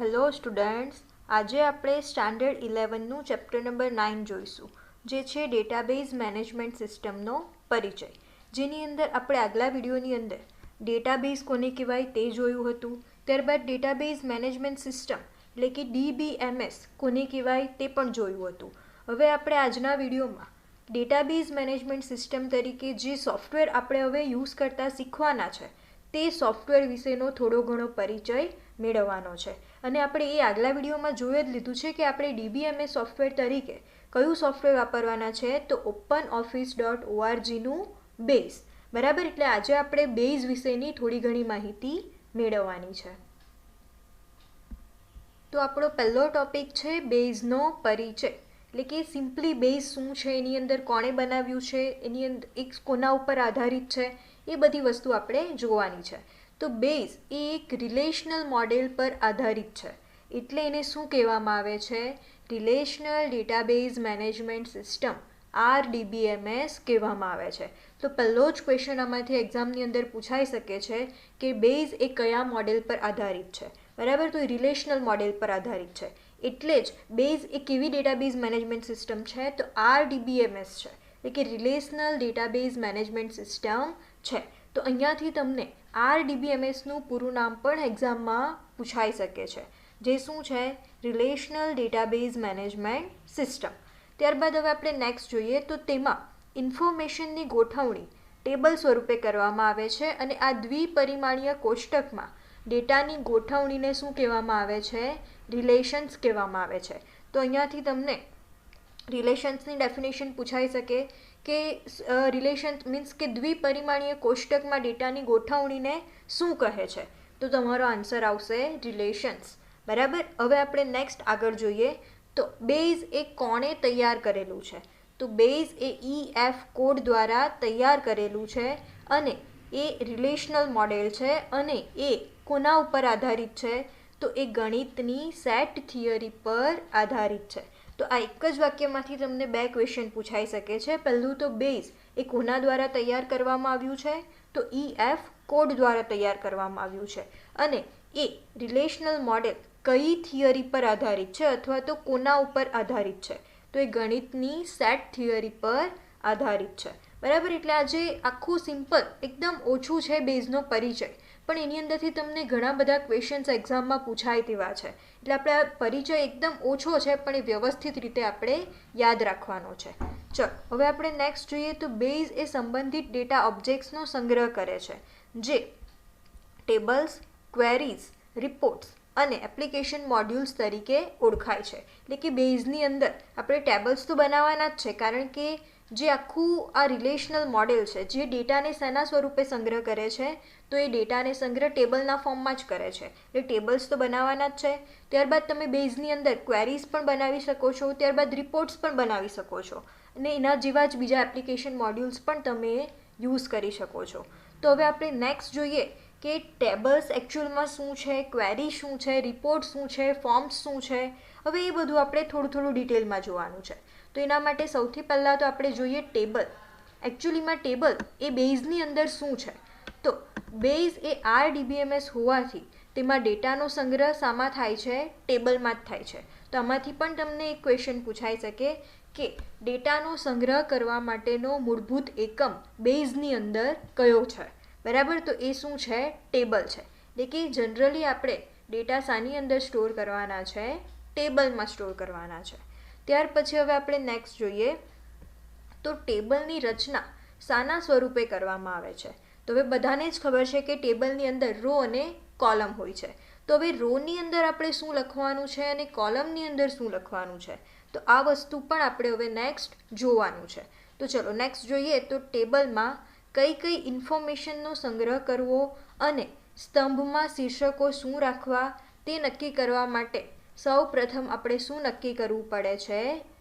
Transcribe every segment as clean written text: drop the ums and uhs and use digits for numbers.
Hello students, આજે આપણે standard 11નું chapter number 9 જોઈશું, જે છે ડેટાબેઝ મેનેજમેન્ટ સિસ્ટમનો પરિચય. જેની અંદર આપણે આગલા વિડીયોની અંદર ડેટાબેઝ કોને કહેવાય તે જોયું હતું. ત્યારબાદ ડેટાબેઝ મેનેજમેન્ટ સિસ્ટમ એટલે કે DBMS કોને કહેવાય તે પણ જોયું હતું. હવે આપણે આજના વિડીયોમાં ડેટાબેઝ મેનેજમેન્ટ સિસ્ટમ તરીકે જે સોફ્ટવેર આપણે હવે યુઝ કરતા શીખવાના છે તે સોફ્ટવેર વિશેનો થોડો ઘણો પરિચય મેળવવાનો છે. અને આપણે એ આગલા વિડીયોમાં જોઈ જ લીધું છે કે આપણે DBMS સોફ્ટવેર તરીકે કયું સોફ્ટવેર વાપરવાના છે, તો OpenOffice.orgનું બેઝ. બરાબર, એટલે આજે આપણે બેઝ વિશેની થોડી ઘણી માહિતી મેળવવાની છે. તો આપણો પહેલો ટોપિક છે બેઝનો પરિચય, એટલે કે સિમ્પલી બેઝ શું છે, એની અંદર કોણે બનાવ્યું છે, એની અંદર એક કોના ઉપર આધારિત છે, એ બધી વસ્તુ આપણે જોવાની છે. તો બેઝ એ એક રિલેશનલ મોડેલ પર આધારિત છે, એટલે એને શું કહેવામાં આવે છે? Relational database management system, RDBMS કહેવામાં આવે છે. તો પહેલો જ ક્વેશ્ચન આમાંથી એક્ઝામની અંદર પૂછાઈ શકે છે કે બેઝ એ કયા મોડેલ પર આધારિત છે. બરાબર, તો રિલેશનલ મોડેલ પર આધારિત છે, એટલે જ બેઝ એ કેવી ડેટાબેઝ મેનેજમેન્ટ સિસ્ટમ છે, તો RDBMS છે, એટલે કે રિલેશનલ ડેટાબેઝ મેનેજમેન્ટ સિસ્ટમ છે. તો અહીંયાથી તમને RDBMSનું પૂરું નામ પણ એક્ઝામમાં પૂછાઈ શકે છે, જે શું છે? Relational database management system. ત્યારબાદ હવે આપણે નેક્સ્ટ જોઈએ, તો તેમાં ઇન્ફોર્મેશનની ગોઠવણી ટેબલ સ્વરૂપે કરવામાં આવે છે, અને આ દ્વિપરિમાણીય કોષ્ટકમાં ડેટાની ગોઠવણીને શું કહેવામાં આવે છે? રિલેશન્સ કહેવામાં આવે છે. તો અહીંયાથી તમને રિલેશન્સની ડેફિનેશન પૂછાઈ શકે કે રિલેશન્સ મીન્સ કે દ્વિપરિમાણીય કોષ્ટકમાં ડેટાની ગોઠવણીને શું કહે છે? તો તમારો આન્સર આવશે રિલેશન્સ. બરાબર, હવે આપણે નેક્સ્ટ આગળ જોઈએ, તો બેઝ એ કોણે તૈયાર કરેલું છે? તો બેઝ એ EF કોડ દ્વારા તૈયાર કરેલું છે, અને એ રિલેશનલ મોડેલ છે, અને એ કોના ઉપર આધારિત છે? તો એ ગણિતની સેટ થિયરી પર આધારિત છે. તો આ એક જ વાક્યમાંથી તમને બે ક્વેશ્ચન પૂછાઈ શકે છે. પહેલું તો બેઝ એ કોના દ્વારા તૈયાર કરવામાં આવ્યું છે? તો EF કોડ દ્વારા તૈયાર કરવામાં આવ્યું છે, અને એ રિલેશનલ મોડેલ કઈ થિયરી પર આધારિત છે, અથવા તો કોના ઉપર આધારિત છે? તો એ ગણિતની સેટ થિયરી પર આધારિત છે. બરાબર, એટલે આજે આખું સિમ્પલ એકદમ ઓછું છે બેઝનો પરિચય, પણ એની અંદરથી તમને ઘણા બધા ક્વેશ્ચન્સ એક્ઝામમાં પૂછાય તેવા છે. એટલે આપણે આ પરિચય એકદમ ઓછો છે, પણ એ વ્યવસ્થિત રીતે આપણે યાદ રાખવાનો છે. ચલો, હવે આપણે નેક્સ્ટ જોઈએ, તો બેઝ એ સંબંધિત ડેટા ઓબ્જેક્ટ્સનો સંગ્રહ કરે છે, જે ટેબલ્સ, ક્વેરીઝ, રિપોર્ટ્સ અને એપ્લિકેશન મોડ્યુલ્સ તરીકે ઓળખાય છે. એટલે કે બેઝની અંદર આપણે ટેબલ્સ તો બનાવવાના જ છે, કારણ કે જે આખું આ રિલેશનલ મોડેલ છે, જે ડેટાને શેના સ્વરૂપે સંગ્રહ કરે છે? તો એ ડેટાને સંગ્રહ ટેબલના ફોર્મમાં જ કરે છે, એટલે ટેબલ્સ તો બનાવવાના જ છે. ત્યારબાદ તમે બેઝની અંદર ક્વેરીઝ પણ બનાવી શકો છો, ત્યારબાદ રિપોર્ટ્સ પણ બનાવી શકો છો, અને એના જેવા જ બીજા એપ્લિકેશન મોડ્યુલ્સ પણ તમે યુઝ કરી શકો છો. તો હવે આપણે નેક્સ્ટ જોઈએ કે ટેબલ્સ એકચ્યુઅલમાં શું છે, ક્વેરી શું છે, રિપોર્ટ શું છે, ફોર્મ્સ શું છે. હવે એ બધું આપણે થોડું થોડું ડિટેલમાં જોવાનું છે. તો એના માટે સૌથી પહેલાં તો આપણે જોઈએ ટેબલ. એકચ્યુઅલીમાં ટેબલ એ બેઝની અંદર શું છે? તો બેઝ એ RDBMS હોવાથી તેમાં ડેટાનો સંગ્રહ શામાં થાય છે? ટેબલમાં જ થાય છે. તો આમાંથી પણ તમને એક ક્વેશ્ચન પૂછાઈ શકે કે ડેટાનો સંગ્રહ કરવા માટેનો મૂળભૂત એકમ બેઝની અંદર કયો છે? બરાબર, તો એ શું છે? ટેબલ છે. એટલે કે જનરલી આપણે ડેટા શાની અંદર સ્ટોર કરવાના છે? ટેબલમાં સ્ટોર કરવાના છે. ત્યાર પછી હવે આપણે નેક્સ્ટ જોઈએ, તો ટેબલની રચના શાના સ્વરૂપે કરવામાં આવે છે? તો હવે બધાને જ ખબર છે કે ટેબલની અંદર રો અને કોલમ હોય છે. તો હવે રોની અંદર આપણે શું લખવાનું છે, અને કોલમની અંદર શું લખવાનું છે? તો આ વસ્તુ પણ આપણે હવે નેક્સ્ટ જોવાનું છે. તો ચલો નેક્સ્ટ જોઈએ, તો ટેબલમાં કઈ કઈ ઇન્ફોર્મેશનનો સંગ્રહ કરવો અને સ્તંભમાં શીર્ષકો શું રાખવા તે નક્કી કરવા માટે સૌ પ્રથમ આપણે શું નક્કી કરવું પડે છે?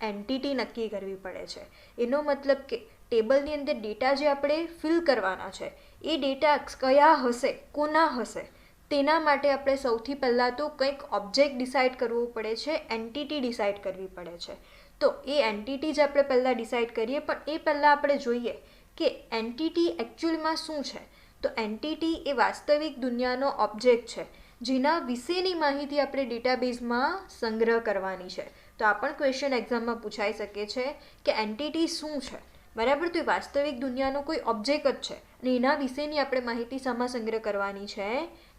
એન્ટિટી નક્કી કરવી પડે છે. એનો મતલબ કે ટેબલની અંદર ડેટા જે આપણે ફિલ કરવાના છે, એ ડેટા કયા હશે, કોના હશે, તેના માટે આપણે સૌથી પહેલાં તો કંઈક ઓબ્જેક્ટ ડિસાઇડ કરવું પડે છે, એન્ટિટી ડિસાઇડ કરવી પડે છે. તો એ એન્ટિટી જ આપણે પહેલાં ડિસાઇડ કરીએ, પણ એ પહેલાં આપણે જોઈએ કે એન્ટિટી એકચ્યુઅલમાં શું છે. તો એન્ટિટી એ વાસ્તવિક દુનિયાનો ઓબ્જેક્ટ છે, જેના વિશેની માહિતી આપણે ડેટાબેઝમાં સંગ્રહ કરવાની છે. તો આ પણ ક્વેશ્ચન એક્ઝામમાં પૂછાઈ શકે છે કે એન્ટિટી શું છે, બરાબર. તો એ વાસ્તવિક દુનિયાનો કોઈ ઓબ્જેક્ટ જ છે અને એના વિશેની આપણે માહિતી શામાં સંગ્રહ કરવાની છે?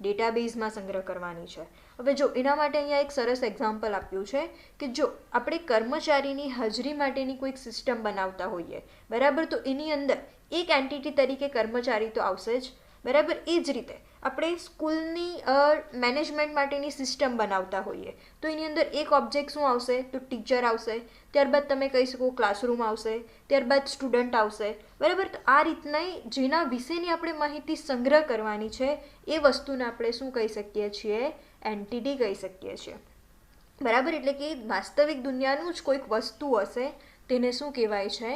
ડેટાબેઝમાં સંગ્રહ કરવાની છે. હવે જો એના માટે અહીંયા એક સરસ એક્ઝામ્પલ આપ્યું છે કે જો આપણે કર્મચારીની હાજરી માટેની કોઈક સિસ્ટમ બનાવતા હોઈએ, બરાબર, તો એની અંદર એક એન્ટિટી તરીકે કર્મચારી તો આવશે જ, બરાબર. એ જ રીતે આપણે સ્કૂલની મેનેજમેન્ટ માટેની સિસ્ટમ બનાવતા હોઈએ તો એની અંદર એક ઓબ્જેક્ટ શું આવશે? તો ટીચર આવશે, ત્યારબાદ તમે કહી શકો ક્લાસરૂમ આવશે, ત્યારબાદ સ્ટુડન્ટ આવશે, બરાબર. તો આ રીતના જેના વિશેની આપણે માહિતી સંગ્રહ કરવાની છે એ વસ્તુને આપણે શું કહી શકીએ છીએ? એન્ટિટી કહી શકીએ છીએ, બરાબર. એટલે કે વાસ્તવિક દુનિયાનું જ કોઈક વસ્તુ હશે તેને શું કહેવાય છે?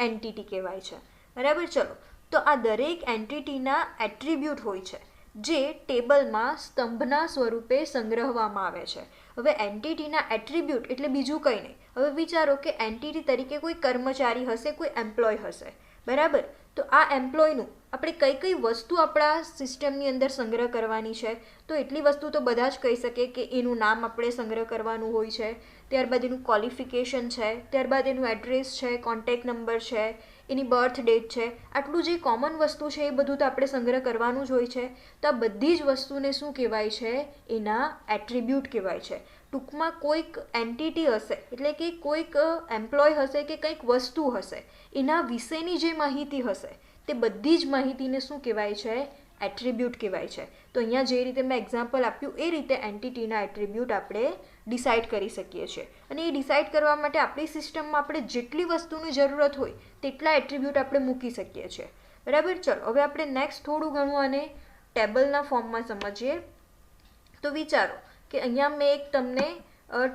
એન્ટિટી કહેવાય છે, બરાબર. ચલો, તો આ દરેક એન્ટિટીના એટ્રીબ્યુટ હોય છે જે ટેબલમાં સ્તંભના સ્વરૂપે સંગ્રહવામાં આવે છે. હવે એન્ટિટીના એટ્રીબ્યુટ એટલે બીજું કંઈ નહીં. હવે વિચારો કે એન્ટિટી તરીકે કોઈ કર્મચારી હશે, કોઈ એમ્પ્લોય હશે, બરાબર. તો આ એમ્પ્લોયનું આપણે કઈ કઈ વસ્તુ આપણા સિસ્ટમની અંદર સંગ્રહ કરવાની છે? તો એટલી વસ્તુ તો બધા જ કહી શકે કે એનું નામ આપણે સંગ્રહ કરવાનું હોય છે, ત્યારબાદ એનું ક્વોલિફિકેશન છે, ત્યારબાદ એનું એડ્રેસ છે, કોન્ટેક્ટ નંબર છે, એની બર્થ ડેટ છે. આટલું જે કોમન વસ્તુ છે એ બધું તો આપણે સંગ્રહ કરવાનું જ હોય છે. તો આ બધી જ વસ્તુને શું કહેવાય છે? એના એટ્રીબ્યુટ કહેવાય છે. ટૂંકમાં કોઈક એન્ટિટી હશે એટલે કે કોઈક એમ્પ્લોય હશે કે કંઈક વસ્તુ હશે, એના વિશેની જે માહિતી હશે તે બધી જ માહિતીને શું કહેવાય છે? એટ્રીબ્યુટ કહેવાય છે. તો અહીંયા જે રીતે મેં એક્ઝામ્પલ આપ્યું એ રીતે એન્ટિટીના એટ્રીબ્યુટ આપણે ડિસાઇડ કરી શકીએ છીએ. અને એ ડિસાઇડ કરવા માટે આપણી સિસ્ટમમાં આપણે જેટલી વસ્તુની જરૂરત હોય તેટલા એટ્રીબ્યુટ આપણે મૂકી શકીએ છીએ, બરાબર. ચલો, હવે આપણે નેક્સ્ટ થોડું ઘણું આને ટેબલના ફોર્મમાં સમજીએ. તો વિચારો કે અહીંયા મેં એક તમને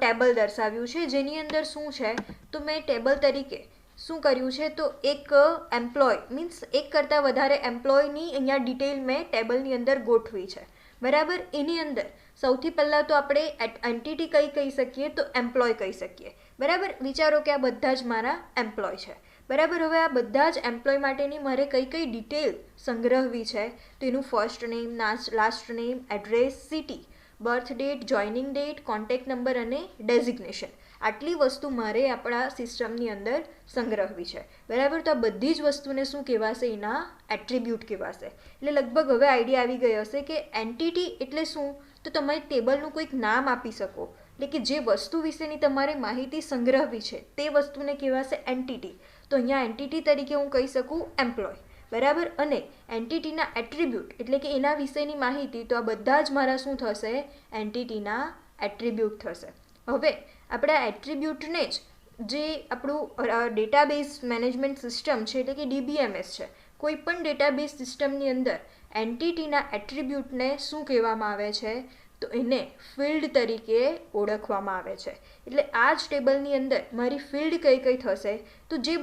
ટેબલ દર્શાવ્યું છે જેની અંદર શું છે? તો મેં ટેબલ તરીકે શું કર્યું છે? તો એક એમ્પ્લોય મીન્સ એક કરતાં વધારે એમ્પ્લોયની અહીંયા ડિટેલ મેં ટેબલની અંદર ગોઠવી છે, બરાબર. એની અંદર સૌથી પહેલાં તો આપણે એન્ટિટી કઈ કહી શકીએ? તો એમ્પ્લોય કહી શકીએ, બરાબર. વિચારો કે આ બધા જ મારા એમ્પ્લોય છે, બરાબર. હવે આ બધા જ એમ્પ્લોય માટેની મારે કઈ કઈ ડિટેલ સંગ્રહવી છે? તો એનું first name, last name, address, city, birth date, joining date, contact number અને ડેઝિગ્નેશન. આટલી વસ્તુ મારે આપણા સિસ્ટમની અંદર સંગ્રહવી છે, બરાબર. તો આ બધી જ વસ્તુને શું કહેવાશે? એના એટ્રીબ્યુટ કહેવાશે. એટલે લગભગ હવે આઈડિયા આવી ગઈ હશે કે એન્ટિટી એટલે શું? તો તમે ટેબલનું કોઈક નામ આપી શકો, એટલે કે જે વસ્તુ વિશેની તમારે માહિતી સંગ્રહવી છે તે વસ્તુને કહેવાશે એન્ટિટી. તો અહીંયા એન્ટિટી તરીકે હું કહી શકું એમ્પ્લોય, બરાબર. અને એન્ટિટીના એટ્રીબ્યુટ એટલે કે એના વિશેની માહિતી, તો આ બધા જ મારા શું થશે? એન્ટિટીના એટ્રીબ્યુટ થશે. હવે આપણે આ એટ્રીબ્યુટને જ જે આપણું ડેટાબેઝ મેનેજમેન્ટ સિસ્ટમ છે એટલે કે DBMS છે, કોઈ પણ ડેટાબેઝ સિસ્ટમની અંદર એન્ટિટીના એટ્રીબ્યુટને શું કહેવામાં આવે છે? તો એને ફિલ્ડ તરીકે ઓળખવામાં આવે છે. એટલે આ જ ટેબલની અંદર મારી ફિલ્ડ કઈ કઈ થશે? તો જે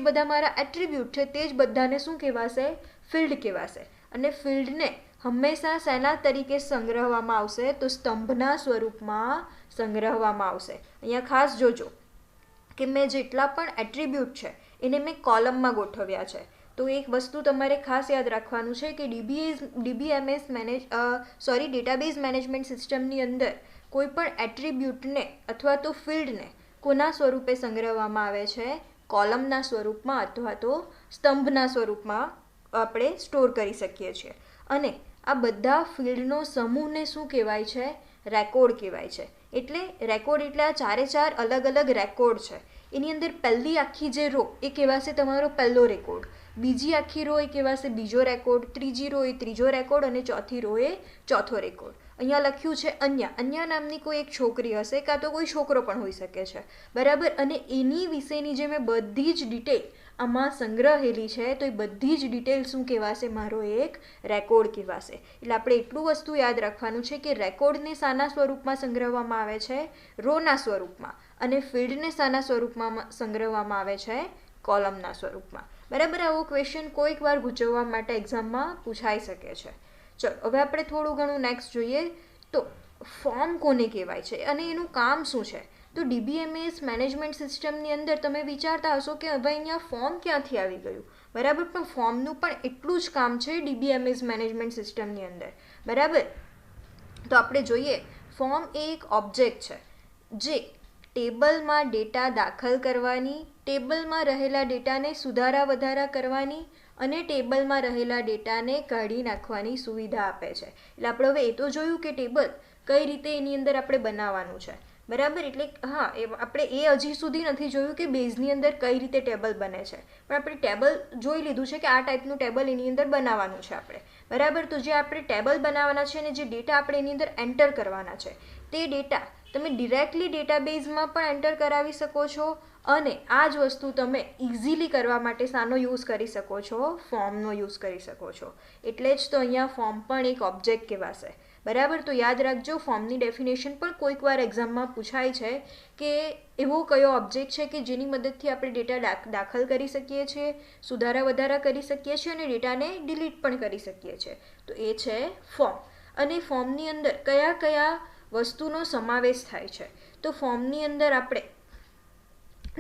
બધા મારા એટ્રીબ્યુટ છે તે જ બધાને શું કહેવાશે? ફિલ્ડ કહેવાશે. અને ફિલ્ડને હંમેશા શેના તરીકે સંગ્રહવામાં આવશે? તો સ્તંભના સ્વરૂપમાં સંગ્રહવામાં આવશે. અહીંયા ખાસ જોજો કે મેં જેટલા પણ એટ્રીબ્યુટ છે એને મેં કોલમમાં ગોઠવ્યા છે. તો એક વસ્તુ તમારે ખાસ યાદ રાખવાનું છે કે ડેટાબેઝ મેનેજમેન્ટ સિસ્ટમની અંદર કોઈ પણ એટ્રીબ્યુટને અથવા તો ફિલ્ડને કોના સ્વરૂપે સંગ્રહવામાં આવે છે? કોલમના સ્વરૂપમાં અથવા તો સ્તંભના સ્વરૂપમાં આપણે સ્ટોર કરી શકીએ છીએ. અને આ બધા ફિલ્ડનો સમૂહને શું કહેવાય છે? રેકોર્ડ કહેવાય છે. એટલે રેકોર્ડ એટલે આ ચારે અલગ અલગ રેકોર્ડ છે. એની અંદર પહેલી આખી જે રો એ કહેવાશે તમારો પહેલો રેકોર્ડ, બીજી આખી રો એ કહેવાશે બીજો રેકોર્ડ, ત્રીજી રો એ ત્રીજો રેકોર્ડ અને ચોથી રો એ ચોથો રેકોર્ડ. અહીંયા લખ્યું છે અન્યા નામની કોઈ એક છોકરી હશે કાં તો કોઈ છોકરો પણ હોઈ શકે છે, બરાબર. અને એની વિશેની જે મેં બધી જ ડિટેલ આમાં સંગ્રહેલી છે તો એ બધી જ ડિટેલ શું કહેવાશે? મારો એક રેકોર્ડ કહેવાશે. એટલે આપણે એટલું વસ્તુ યાદ રાખવાનું છે કે રેકોર્ડને શાના સ્વરૂપમાં સંગ્રહવામાં આવે છે? રોના સ્વરૂપમાં. અને ફિલ્ડને શાના સ્વરૂપમાં સંગ્રહવામાં આવે છે? કોલમના સ્વરૂપમાં, બરાબર. આવો ક્વેશ્ચન કોઈક વાર ગૂંચવવા માટે એક્ઝામમાં પૂછાઈ શકે છે. ચલો, હવે આપણે થોડું ઘણું નેક્સ્ટ જોઈએ. તો ફોર્મ કોને કહેવાય છે અને એનું કામ શું છે? તો DBMS મેનેજમેન્ટ સિસ્ટમની અંદર તમે વિચારતા હશો કે હવે અહીંયા ફોર્મ ક્યાંથી આવી ગયું, બરાબર. પણ ફોર્મનું પણ એટલું જ કામ છે DBMS મેનેજમેન્ટ સિસ્ટમની અંદર, બરાબર. તો આપણે જોઈએ ફોર્મ એ એક ઓબ્જેક્ટ છે જે ટેબલમાં ડેટા દાખલ કરવાની, ટેબલમાં રહેલા ડેટાને સુધારા વધારા કરવાની અને ટેબલમાં રહેલા ડેટાને કાઢી નાખવાની સુવિધા આપે છે. એટલે આપણે હવે એ તો જોયું કે ટેબલ કઈ રીતે એની અંદર આપણે બનાવવાનું છે, બરાબર. એટલે હા, આપણે એ હજી સુધી નથી જોયું કે બેઝની અંદર કઈ રીતે ટેબલ બને છે, પણ આપણે ટેબલ જોઈ લીધું છે કે આ ટાઈપનું ટેબલ એની અંદર બનાવવાનું છે આપણે, બરાબર. તો જે આપણે ટેબલ બનાવવાના છે અને જે ડેટા આપણે એની અંદર એન્ટર કરવાના છે તે ડેટા તમે ડિરેક્ટલી ડેટાબેઝમાં પણ એન્ટર કરાવી શકો છો અને આ જ વસ્તુ તમે ઇઝીલી કરવા માટે શાનો યુઝ કરી શકો છો? ફોર્મનો યુઝ કરી શકો છો. એટલે જ તો અહીંયા ફોર્મ પણ એક ઓબ્જેક્ટ કહેવાશે, બરાબર. તો યાદ રાખજો, ફોર્મની ડેફિનેશન પણ કોઈક વાર એક્ઝામમાં પૂછાય છે કે એવો કયો ઓબ્જેક્ટ છે કે જેની મદદથી આપણે ડેટા દાખલ કરી શકીએ છીએ, સુધારા વધારા કરી શકીએ છીએ અને ડેટાને ડિલીટ પણ કરી શકીએ છીએ. તો એ છે ફોર્મ. અને ફોર્મની અંદર કયા કયા વસ્તુનો સમાવેશ થાય છે? તો ફોર્મની અંદર આપણે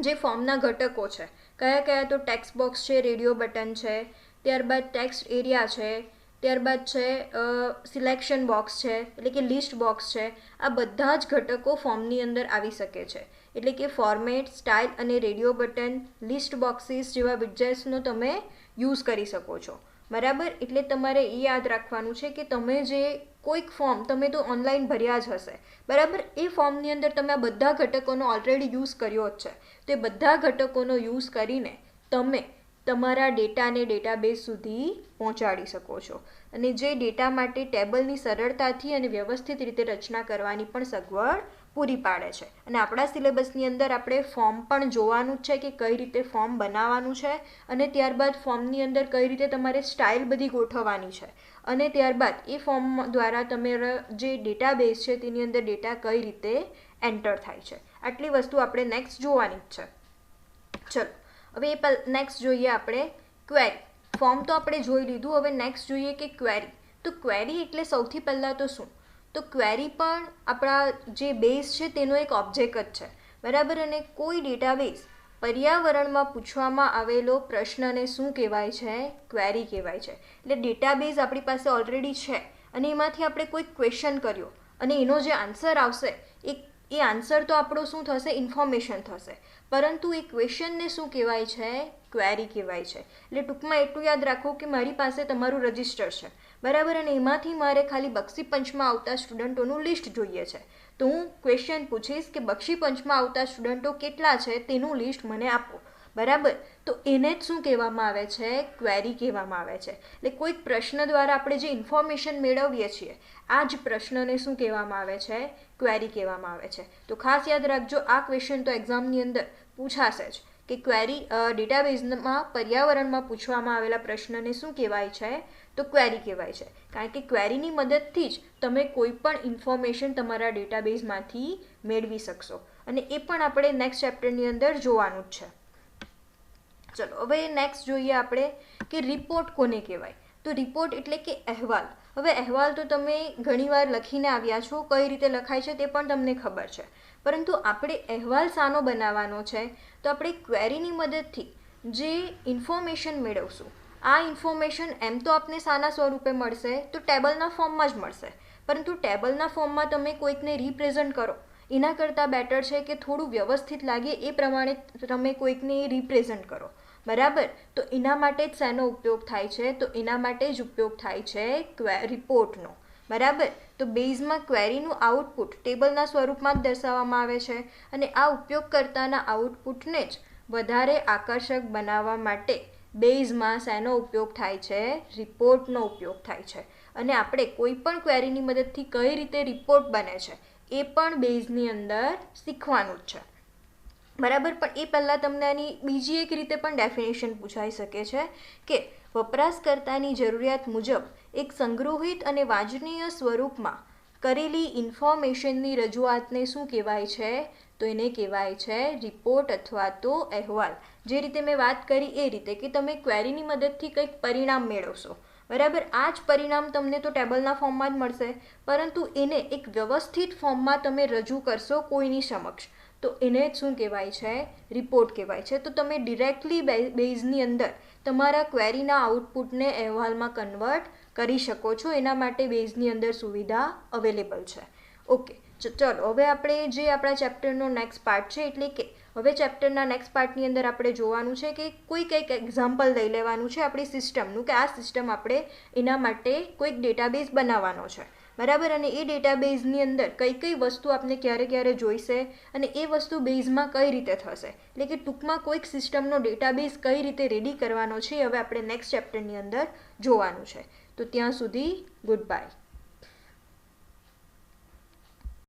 જે ફોર્મના ઘટકો છે કયા કયા? તો ટેક્સ્ટ બોક્સ છે, રેડિયો બટન છે, ત્યારબાદ ટેક્સ્ટ એરિયા છે, ત્યારબાદ છે સિલેક્શન બોક્સ છે એટલે કે લિસ્ટ બોક્સ છે. આ બધા જ ઘટકો ફોર્મની અંદર આવી શકે છે. એટલે કે ફોર્મેટ, સ્ટાઇલ અને રેડિયો બટન, લિસ્ટ બોક્સીસ જેવા વિડજેટ્સનો તમે યુઝ કરી શકો છો, બરાબર. એટલે તમારે એ યાદ રાખવાનું છે કે તમે જે કોઈક ફોર્મ તમે તો ઓનલાઈન ભર્યા જ હશે, બરાબર. એ ફોર્મની અંદર તમે આ બધા ઘટકોનો ઓલરેડી યુઝ કર્યો જ છે. તો એ બધા ઘટકોનો યુઝ કરીને તમે તમારા ડેટાને ડેટાબેઝ સુધી પહોંચાડી શકો છો અને જે ડેટા માટે ટેબલની સરળતાથી અને વ્યવસ્થિત રીતે રચના કરવાની પણ સગવડ પૂરી પાડે છે. અને આપણા સિલેબસની અંદર આપણે ફોર્મ પણ જોવાનું જ છે કે કઈ રીતે ફોર્મ બનાવવાનું છે અને ત્યારબાદ ફોર્મની અંદર કઈ રીતે તમારે સ્ટાઇલ બધી ગોઠવવાની છે અને ત્યારબાદ એ ફોર્મ દ્વારા તમારા જે ડેટાબેઝ છે તેની અંદર ડેટા કઈ રીતે એન્ટર થાય છે. આટલી વસ્તુ આપણે નેક્સ્ટ જોવાની જ છે. ચલો હવે નેક્સ્ટ જોઈએ આપણે ક્વેરી. ફોર્મ તો આપણે જોઈ લીધું, હવે નેક્સ્ટ જોઈએ કે ક્વેરી. તો ક્વેરી એટલે સૌથી પહેલાં તો શું? તો ક્વેરી પણ આપણા જે બેઝ છે તેનો એક ઓબ્જેક્ટ જ છે, બરાબર. અને કોઈ ડેટાબેઝ પર્યાવરણમાં પૂછવામાં આવેલો પ્રશ્નને શું કહેવાય છે? ક્વેરી કહેવાય છે. એટલે ડેટાબેઝ આપણી પાસે ઓલરેડી છે અને એમાંથી આપણે કોઈ ક્વેશ્ચન કર્યો અને એનો જે આન્સર આવશે એ આન્સર તો આપણો શું થશે? ઇન્ફોર્મેશન થશે. પરંતુ એ ક્વેશ્ચનને શું કહેવાય છે? ક્વેરી કહેવાય છે. એટલે ટૂંકમાં એટલું યાદ રાખો કે મારી પાસે તમારું રજિસ્ટર છે, બરાબર. અને એમાંથી મારે ખાલી બક્ષી પંચમાં આવતા સ્ટુડન્ટોનું લિસ્ટ જોઈએ છે. તો હું ક્વેશ્ચન પૂછીશ કે બક્ષી પંચમાં આવતા સ્ટુડન્ટો કેટલા છે તેનું લિસ્ટ મને આપો, બરાબર. તો એને જ શું કહેવામાં આવે છે? ક્વેરી કહેવામાં આવે છે. એટલે કોઈક પ્રશ્ન દ્વારા આપણે જે ઇન્ફોર્મેશન મેળવીએ છીએ આ જ પ્રશ્નને શું કહેવામાં આવે છે? ક્વેરી કહેવામાં આવે છે. તો ખાસ યાદ રાખજો, આ ક્વેશ્ચન તો એક્ઝામની અંદર પૂછાશે જ કે ક્વેરી ડેટાબેઝમાં પર્યાવરણમાં પૂછવામાં આવેલા પ્રશ્નને શું કહેવાય છે? તો ક્વેરી કહેવાય છે. કારણ કે ક્વેરીની મદદથી જ તમે કોઈ પણ ઇન્ફોર્મેશન તમારા ડેટાબેઝમાંથી મેળવી શકશો અને એ પણ આપણે નેક્સ્ટ ચેપ્ટરની અંદર જોવાનું જ છે. ચલો હવે નેક્સ્ટ જોઈએ આપણે કે રિપોર્ટ કોને કહેવાય? તો રિપોર્ટ એટલે કે અહેવાલ. હવે અહેવાલ તો તમે ઘણીવાર લખીને આવ્યા છો, કઈ રીતે લખાય છે તે પણ તમને ખબર છે, પરંતુ આપણે અહેવાલ શાનો બનાવવાનો છે? તો આપણે ક્વેરીની મદદથી જે ઇન્ફોર્મેશન મેળવશું આ ઇન્ફોર્મેશન એમ તો આપને શાના સ્વરૂપે મળશે? તો ટેબલના ફોર્મમાં જ મળશે. પરંતુ ટેબલના ફોર્મમાં તમે કોઈકને રિપ્રેઝન્ટ કરો એના કરતાં બેટર છે કે થોડું વ્યવસ્થિત લાગે એ પ્રમાણે તમે કોઈકને રિપ્રેઝન્ટ કરો, બરાબર. તો એના માટે જ શેનો ઉપયોગ થાય છે? તો એના માટે જ ઉપયોગ થાય છે રિપોર્ટનો, બરાબર. તો બેઝમાં ક્વેરીનું આઉટપુટ ટેબલના સ્વરૂપમાં જ દર્શાવવામાં આવે છે અને આ ઉપયોગકર્તાના આઉટપુટને જ વધારે આકર્ષક બનાવવા માટે બેઝમાં શેનો ઉપયોગ થાય છે? રિપોર્ટનો ઉપયોગ થાય છે. અને આપણે કોઈ પણ ક્વેરીની મદદથી કઈ રીતે રિપોર્ટ બને છે એ પણ બેઝની અંદર શીખવાનું જ છે, બરાબર. પણ એ પહેલાં તમને આની બીજી એક રીતે પણ ડેફિનેશન પૂછાઈ શકે છે કે વપરાશકર્તાની જરૂરિયાત મુજબ એક સંગ્રહિત અને વાંચનીય સ્વરૂપમાં કરેલી ઇન્ફોર્મેશનની રજૂઆતને શું કહેવાય છે? તો એને કહેવાય છે રિપોર્ટ અથવા તો અહેવાલ. જે રીતે મેં વાત કરી એ રીતે કે તમે ક્વેરીની મદદથી કંઈક પરિણામ મેળવશો, બરાબર. આ જ પરિણામ તમને તો ટેબલના ફોર્મમાં જ મળશે, પરંતુ એને એક વ્યવસ્થિત ફોર્મમાં તમે રજૂ કરશો કોઈની સમક્ષ, તો એને જ શું કહેવાય છે? રિપોર્ટ કહેવાય છે. તો તમે ડિરેક્ટલી બેઝની અંદર તમારા ક્વેરીના આઉટપુટને અહેવાલમાં કન્વર્ટ કરી શકો છો. એના માટે બેઝની અંદર સુવિધા અવેલેબલ છે. ઓકે, ચલો હવે આપણે જે આપણા ચેપ્ટરનો નેક્સ્ટ પાર્ટ છે, એટલે કે હવે ચેપ્ટરના નેક્સ્ટ પાર્ટની અંદર આપણે જોવાનું છે કે કોઈક એક એક્ઝામ્પલ લઈ લેવાનું છે આપણી સિસ્ટમનું, કે આ સિસ્ટમ આપણે એના માટે કોઈક ડેટાબેઝ બનાવવાનો છે, બરાબર. અને એ ડેટાબેઝની અંદર કઈ કઈ વસ્તુ આપણે ક્યારે ક્યારે જોઈશે અને એ વસ્તુ બેઝમાં કઈ રીતે થશે, એટલે કે ટૂંકમાં કોઈક સિસ્ટમનો ડેટાબેઝ કઈ રીતે રેડી કરવાનો છે હવે આપણે નેક્સ્ટ ચેપ્ટરની અંદર જોવાનું છે. તો ત્યાં સુધી ગુડ બાય.